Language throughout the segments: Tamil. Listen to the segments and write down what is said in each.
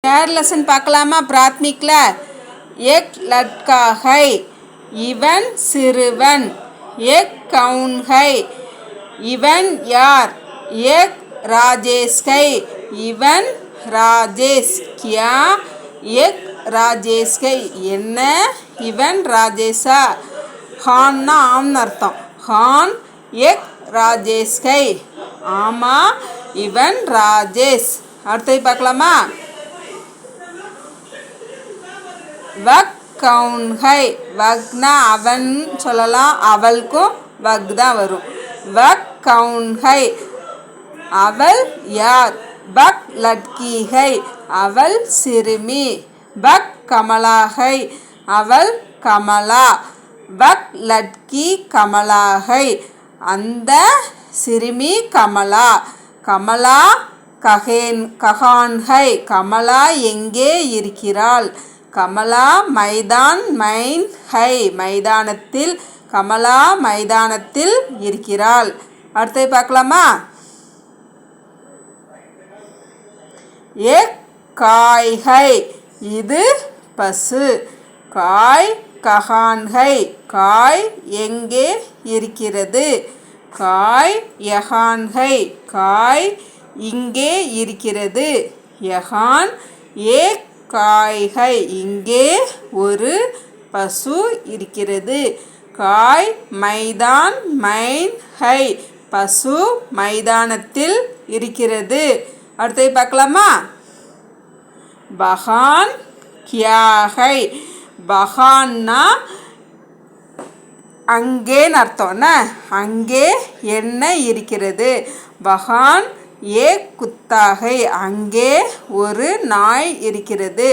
தேர்ட் லெசன் பார்க்கலாமா பிராத்மிக்கில்? எக் லட்கா ஹை, இவன் சிறுவன். எக் கவுன் ஹை, இவன் யார்? எக் ராஜேஷ் ஹை, இவன் ராஜேஷ். கியா எக் ராஜேஷ் ஹை, என்ன இவன் ராஜேஷா? ஹான்னா ஆம்னு அர்த்தம். ஹான் எக் ராஜேஷ் ஹை, ஆமாம் இவன் ராஜேஷ். அடுத்தது பார்க்கலாமா? வக் கவுன் ஹை, வக்னா அவன் சொல்லலாம், அவளுக்கும் வக் தான் வரும். வக் கவுன் ஹை, அவள் யார்? பக் லட்கி ஹை, அவள் சிறுமி. பக் கமலா ஹை, அவள் கமலா. பக் லட்கி கமலா ஹை, அந்த சிறுமி கமலா. கமலா கஹான் ஹை, கமலா எங்கே இருக்கிறாள்? கமலா மைதான் மைன் ஹை, மைதானத்தில். கமலா மைதானத்தில் இருக்கிறாள். அடுத்தது பார்க்கலாமா? ஏக் காய் ஹை, இது பசு. காய் கஹான் ஹை, காய் எங்கே இருக்கிறது? காய் யஹான் ஹை, காய் இங்கே இருக்கிறது. யஹான் ஏக் காய் ஹை, இங்கே ஒரு பசு இருக்கிறது. காய் மைதான் மைன் ஹை, பசு மைதானத்தில் இருக்கிறது. அடுத்தது பார்க்கலாமா? பஹான் கியா ஹை, பஹான்னா அங்கேன்னு அர்த்தம்னா அங்கே என்ன இருக்கிறது? பஹான் ஏக் குத்தா ஹை, அங்கே ஒரு நாய் இருக்கிறது.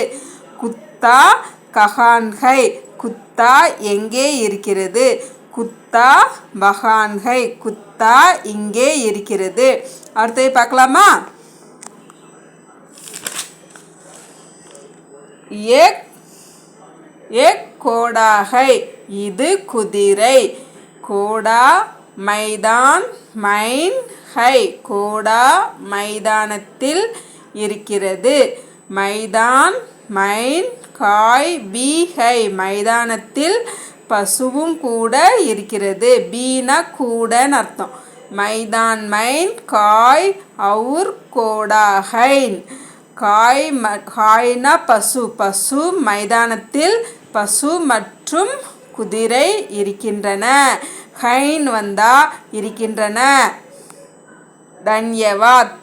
குத்தா கஹான் ஹை, குத்தா எங்கே இருக்கிறது? குத்தா பஹான் ஹை, குத்தா இங்கே இருக்கிறது. அடுத்தது பார்க்கலாமா? ஏக் கோடா ஹை, இது குதிரை. கோடா மைதான் மைன் ஹை, கோடா மைதானத்தில் இருக்கிறது. மைதான் மைன் காய் பி ஹை, மைதானத்தில் பசுவும் கூட இருக்கிறது. பீனா கூடன்னு அர்த்தம். மைதான் மைன் காய் அவுர் கோடா ஹைன், காய்னா பசு. பசு மைதானத்தில் பசு மற்றும் குதிரை இருக்கின்றன. ஹைன் வந்தா இருக்கின்றன. தன்யவாத்.